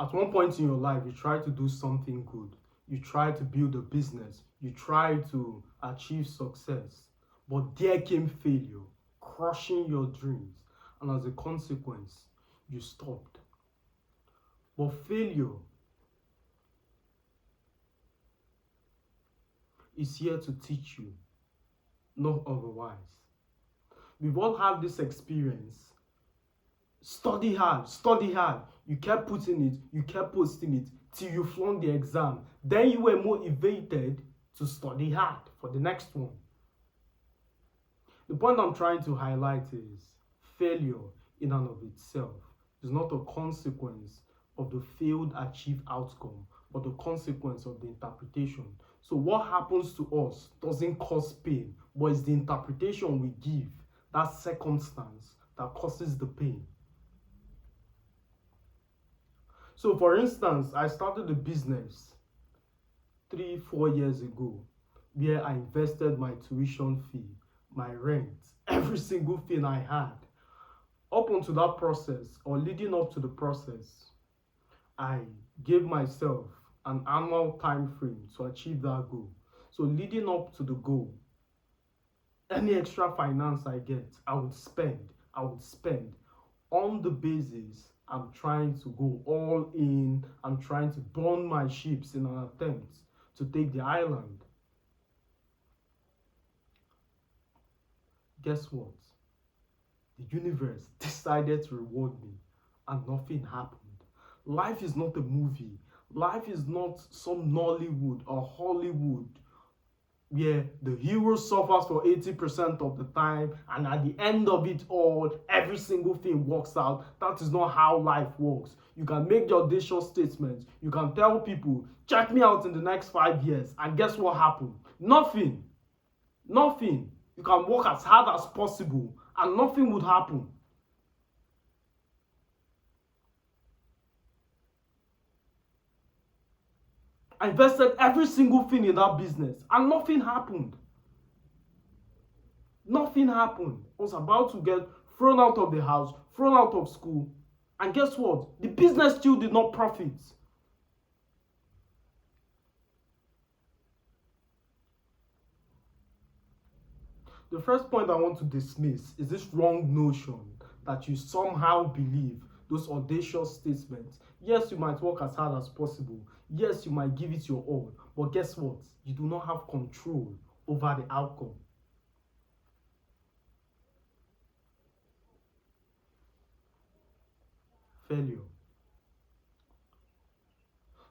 At one point in your life, you try to do something good. You try to build a business. You try to achieve success. But there came failure, crushing your dreams. And as a consequence, you stopped. But failure is here to teach you, not otherwise. We've all had this experience. Study hard, study hard. You kept putting it, you kept posting it till you flunked the exam. Then you were motivated to study hard for the next one. The point I'm trying to highlight is failure in and of itself is not a consequence of the failed achieved outcome, but the consequence of the interpretation. So what happens to us doesn't cause pain, but it's the interpretation we give, that circumstance, that causes the pain. So for instance, I started a business 3-4 years ago where I invested my tuition fee, my rent, every single thing I had. Up until that process, or leading up to the process, I gave myself an annual time frame to achieve that goal. So leading up to the goal, any extra finance I get, I would spend on the basis I'm trying to go all in. I'm trying to burn my ships in an attempt to take the island. Guess what? The universe decided to reward me and nothing happened. Life is not a movie. Life is not some Nollywood or Hollywood where the hero suffers for 80% of the time and at the end of it all, every single thing works out. That is not how life works. You can make the audacious statements. You can tell people, check me out in the next 5 years. And guess what happened? Nothing. Nothing. You can work as hard as possible and nothing would happen. I invested every single thing in that business and nothing happened. Nothing happened. I was about to get thrown out of the house, thrown out of school. And guess what? The business still did not profit. The first point I want to dismiss is this wrong notion that you somehow believe those audacious statements. Yes, you might work as hard as possible. Yes, you might give it your all. But guess what? You do not have control over the outcome. Failure.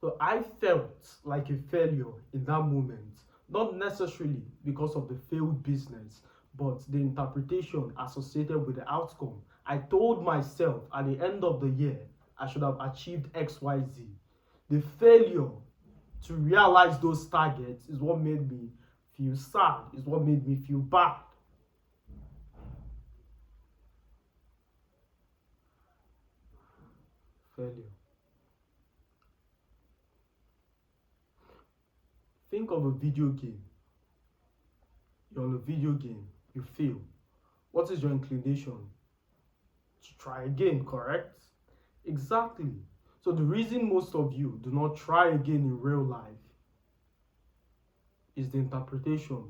So I felt like a failure in that moment, not necessarily because of the failed business, but the interpretation associated with the outcome. I told myself at the end of the year, I should have achieved XYZ. The failure to realize those targets is what made me feel sad, is what made me feel bad. Failure. Think of a video game. You're on a video game, you fail. What is your inclination? To try again, correct? Exactly. So the reason most of you do not try again in real life is the interpretation.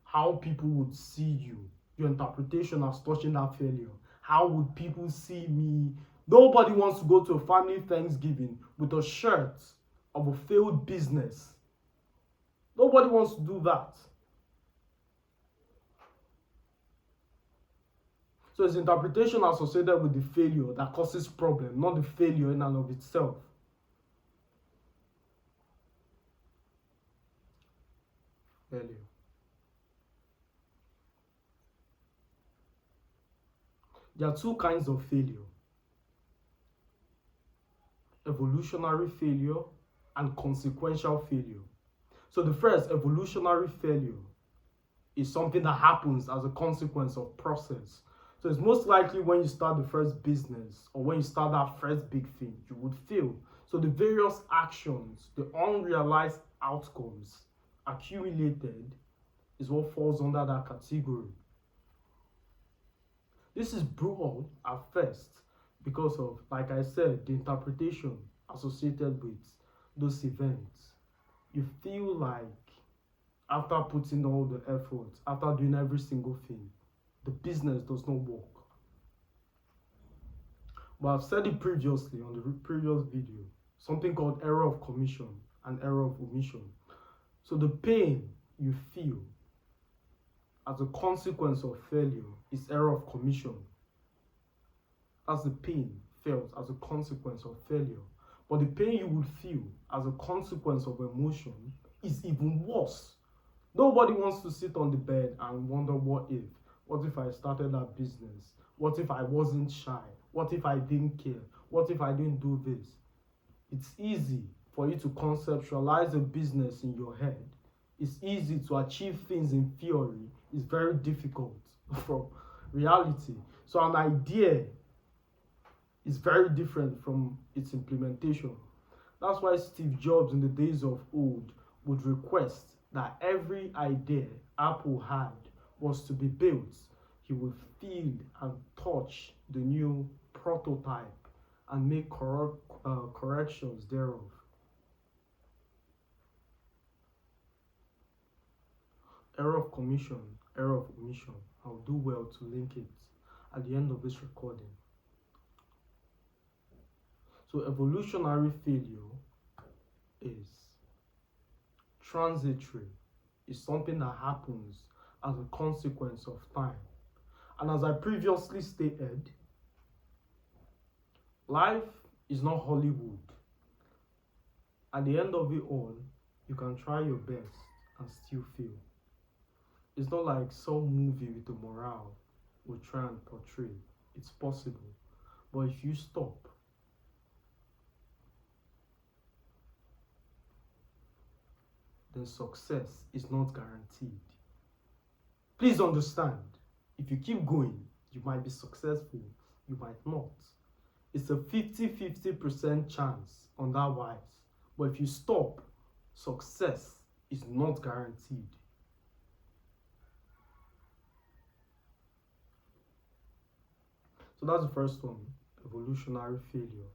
How people would see you. Your interpretation as touching that failure. How would people see me? Nobody wants to go to a family Thanksgiving with a shirt of a failed business. Nobody wants to do that. So it's interpretation associated with the failure that causes problem, not the failure in and of itself. Failure. There are two kinds of failure: evolutionary failure and consequential failure. So the first, evolutionary failure, is something that happens as a consequence of process. So it's most likely when you start the first business or when you start that first big thing, you would fail. So the various actions, the unrealized outcomes accumulated is what falls under that category. This is brutal at first because of, like I said, the interpretation. associated with those events. You feel like after putting all the effort, after doing every single thing, the business does not work. But I've said it previously on the previous video, something called error of commission and error of omission. So the pain you feel as a consequence of failure is error of commission. That's the pain felt as a consequence of failure. But the pain you would feel as a consequence of emotion is even worse. Nobody wants to sit on the bed and wonder what if. What if I started that business? What if I wasn't shy? What if I didn't care? What if I didn't do this? It's easy for you to conceptualize a business in your head. It's easy to achieve things in theory. It's very difficult from reality. So an idea is very different from its implementation. That's why Steve Jobs in the days of old would request that every idea Apple had was to be built. He would feel and touch the new prototype and make corrections thereof. Error of commission, error of omission. I'll do well to link it at the end of this recording. So evolutionary failure is transitory. It's something that happens as a consequence of time. And as I previously stated, life is not Hollywood. At the end of it all, you can try your best and still fail. It's not like some movie with a morale will try and portray. It's possible. But if you stop, then success is not guaranteed. Please understand, if you keep going, you might be successful, you might not. It's a 50-50% chance on that wise. But if you stop, success is not guaranteed. So that's the first one, evolutionary failure.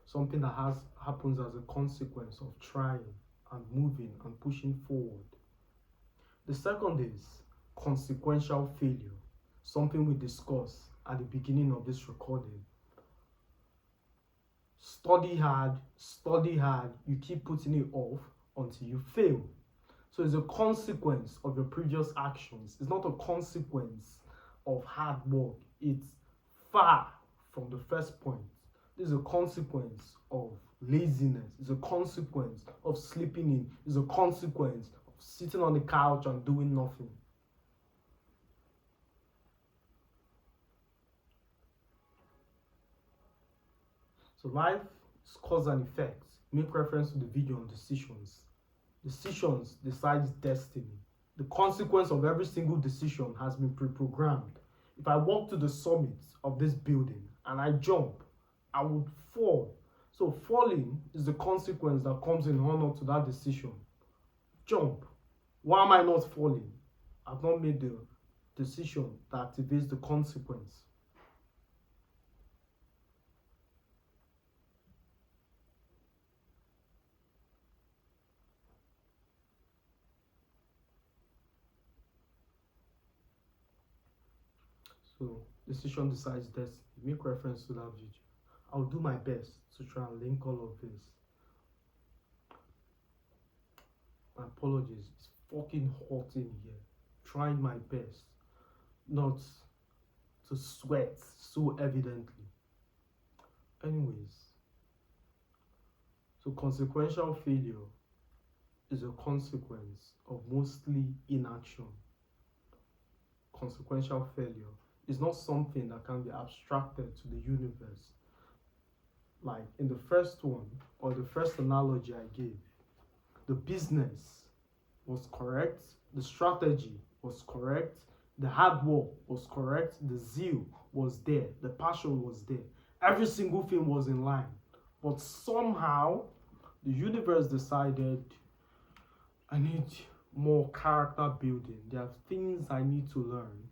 Something that happens as a consequence of trying and moving and pushing forward. The second is consequential failure, something we discussed at the beginning of this recording. Study hard, you keep putting it off until you fail. So it's a consequence of your previous actions. It's not a consequence of hard work. It's far from the first point. This is a consequence of laziness. It's a consequence of sleeping in. It's a consequence of sitting on the couch and doing nothing. So life is cause and effect. Make reference to the video on decisions. Decisions decides destiny. The consequence of every single decision has been pre-programmed. If I walk to the summit of this building and I jump, I would fall. So falling is the consequence that comes in honor to that decision. Jump. Why am I not falling? I've not made the decision that activates the consequence. So decision decides destiny. Make reference to that video. I'll do my best to try and link all of this. My apologies. It's fucking hot in here. Trying my best not to sweat so evidently. Anyways, so consequential failure is a consequence of mostly inaction. Consequential failure is not something that can be abstracted to the universe. Like in the first one, or the first analogy I gave, the business was correct, the strategy was correct, the hard work was correct, the zeal was there, the passion was there. Every single thing was in line. But somehow, the universe decided, I need more character building. There are things I need to learn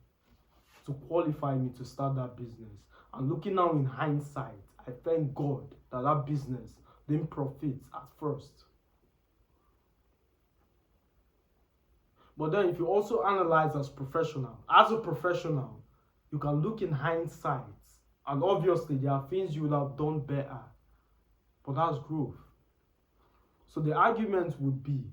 to qualify me to start that business. And looking now in hindsight, I thank God that that business didn't profit at first. But then if you also analyze as a professional, you can look in hindsight, and obviously there are things you would have done better, but that's growth. So the argument would be,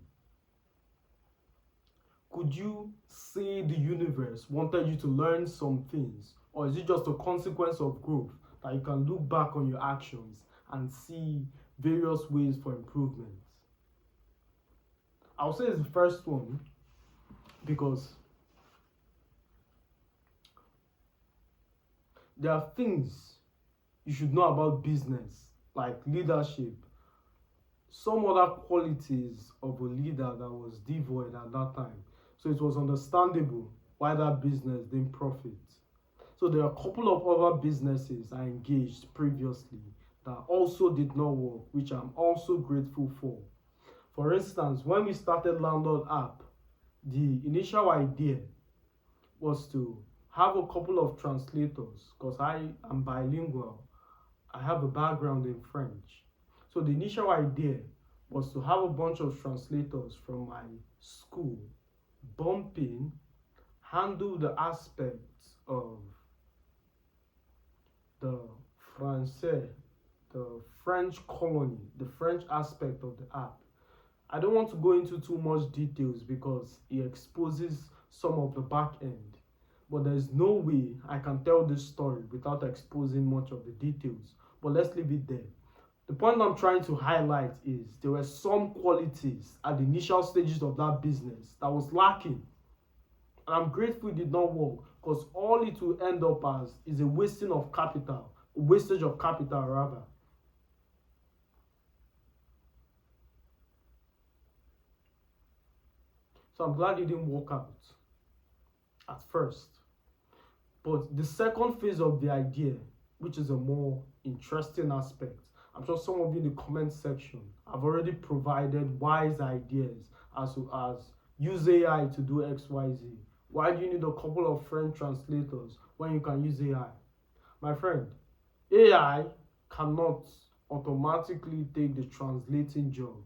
could you say the universe wanted you to learn some things, or is it just a consequence of growth that you can look back on your actions and see various ways for improvement? I'll say it's the first one, because there are things you should know about business, like leadership, some other qualities of a leader that was devoid at that time. So it was understandable why that business didn't profit. So there are a couple of other businesses I engaged previously that also did not work, which I'm also grateful for. For instance, when we started Landlord app, the initial idea was to have a couple of translators, because I am bilingual. I have a background in French. So the initial idea was to have a bunch of translators from my school bump in, handle the aspects of the Francais, the French colony, the French aspect of the app. I don't want to go into too much details because it exposes some of the back end, but there's no way I can tell this story without exposing much of the details. But let's leave it there. The point I'm trying to highlight is there were some qualities at the initial stages of that business that was lacking. And I'm grateful it did not work, because all it will end up as is a wastage of capital rather. So I'm glad it didn't work out at first. But the second phase of the idea, which is a more interesting aspect, I'm sure some of you in the comment section have already provided wise ideas as use AI to do XYZ. Why do you need a couple of French translators when you can use AI? My friend, AI cannot automatically take the translating job.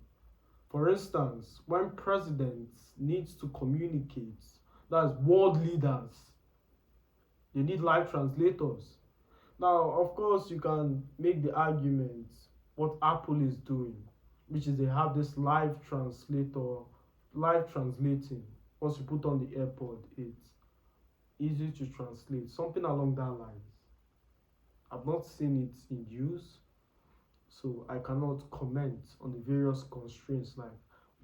For instance, when presidents need to communicate, that's world leaders, they need live translators. Now, of course, you can make the argument what Apple is doing, which is they have this live translating. Once you put on the AirPod, it's easy to translate, something along that lines. I've not seen it in use, so I cannot comment on the various constraints, like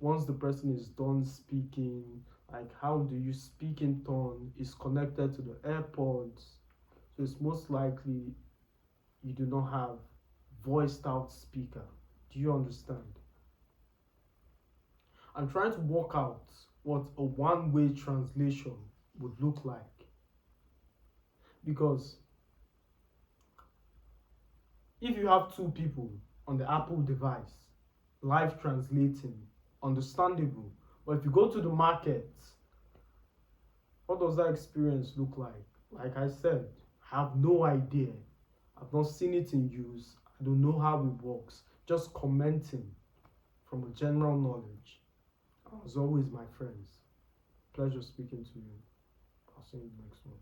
once the person is done speaking, like how do you speak in tone is connected to the AirPods. So it's most likely you do not have voiced out speaker. Do you understand? I'm trying to work out what a one-way translation would look like, because if you have two people on the Apple device live translating, understandable. But if you go to the market, what does that experience look like? Like I said, I have no idea. I've not seen it in use. I don't know how it works. Just commenting from a general knowledge. As always, my friends, pleasure speaking to you. I'll see you in the next one.